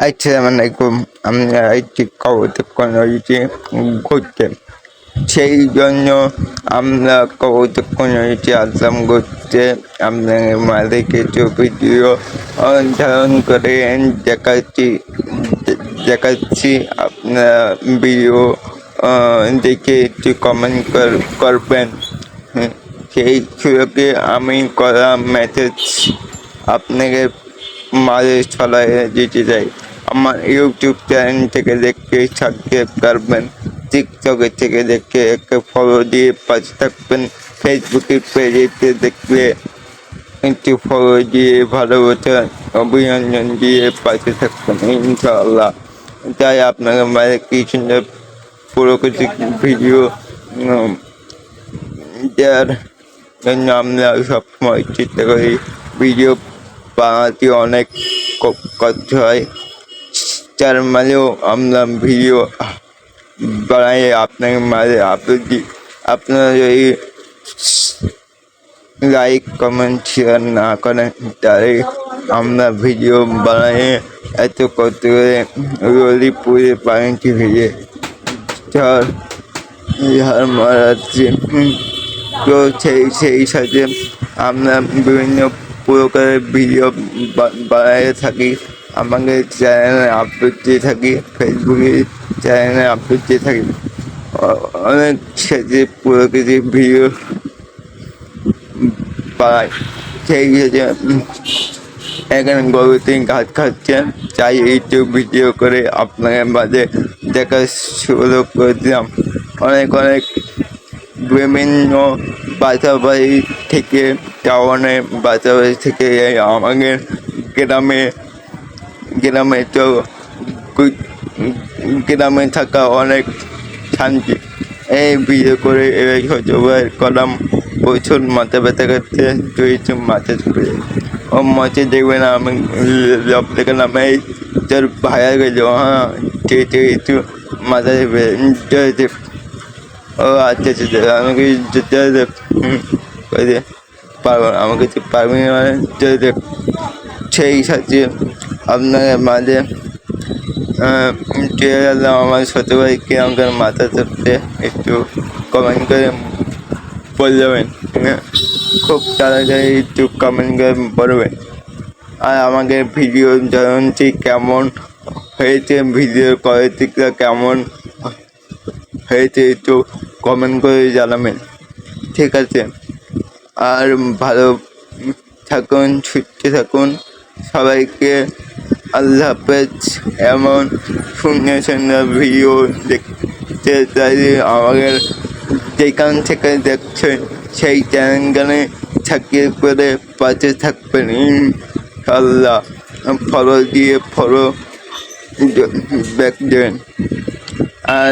আসসালামালাইকুম। আমরা একটি কৌতুকনগরীতে ঘুরতে, সেই জন্য আমরা কৌতুকনগরীতে আসলাম ঘুরতে। আপনাদের মাঝে কিছু ভিডিও ধারণ করে দেখাচ্ছি। আপনারা ভিডিও দেখে একটু কমেন্ট করবেন। সেই সুযোগে আমি করা মেসেজ আপনাকে মাঝে ছড়াই দিতে চাই। আমার ইউটিউব চ্যানেল থেকে দেখে সাবস্ক্রাইব করবেন, টিকটকের থেকে দেখে একটা ফলো দিয়ে পাশে থাকবেন, ফেসবুকের পেজেতে দেখলে একটু ফলো দিয়ে ভালোবাসা অভিনন্দন দিয়ে পাশে থাকবেন ইনশাআল্লাহ। তাই আপনাকে মাঝে কি সুন্দর প্রকৃতিক ভিডিও দেওয়ার জন্য আমরা সবসময় চেষ্টা করি। ভিডিও বানাতে অনেক কষ্ট হয়, তার মাঝেও আমরা ভিডিও বানাই আপনার মাঝে আপলোড দিই। আপনারা যদি লাইক কমেন্ট শেয়ার না করেন তাহলে আমরা ভিডিও বানাই এত কষ্ট করে রোলিপুরে পানিটি ভেজে ঝড় মারাচ্ছে। তো সেই সাথে আমরা বিভিন্ন প্রকারের ভিডিও বানাই থাকি, আমাদের চ্যানেলে আপলোড দিয়ে থাকি, ফেসবুকে চ্যানেলে আপলোড দিয়ে থাকি। অনেক সাথে প্রকৃতির ভিডিও বানাই। সেই সাথে এখানে গরুতে ঘাস খাচ্ছে, তাই ইউটিউব ভিডিও করে আপনাদের মাঝে দেখা শুরু করে দিলাম। অনেক বিভিন্ন বাসাবাড়ি থেকে, টাউনে বাসাবাড়ি থেকে আমাদের গ্রামে তো গ্রামে থাকা অনেক শান্তি। এই ভিডিও করে হয়তো কলাম প্রচুর মাথা ব্যথা করতে চলছে, মাথা চলে ও মাছে দেখবে না। আমি লব দেখলাম এই তোর ভাইয়া গেল, হ্যাঁ একটু মাথা দেবে জয়দেব। ও আচ্ছা আচ্ছা, আমাকে জয়দেব পারবো না, আমাকে পারবি না মানে জয়দেব। সেই সাথে আপনার মাঝে আমার ছোটো ভাইকে আমাদের মাথা চাপতে একটু কমেন্ট করে বলে যাবেন, খুব তাড়াতাড়ি একটু কমেন্ট করে বলবেন। আর আমাদের ভিডিও জানাচ্ছি কেমন হয়েছে, ভিডিও কোয়ালিটিটা কেমন হয়েছে একটু কমেন্ট করে জানাবেন, ঠিক আছে? আর ভালো থাকুন, সুস্থ থাকুন, সবাইকে আল্লাহ হাফেজ। এমন সুন্দর ভিডিও দেখতে চাইলে আমাদের যেখান থেকে দেখছেন সেই চ্যানেলখানে সাবস্ক্রাইব করে পাশে থাকবেন ইনশাআল্লাহ। ফলো দিয়ে ফলো ব্যাক দেবেন। আর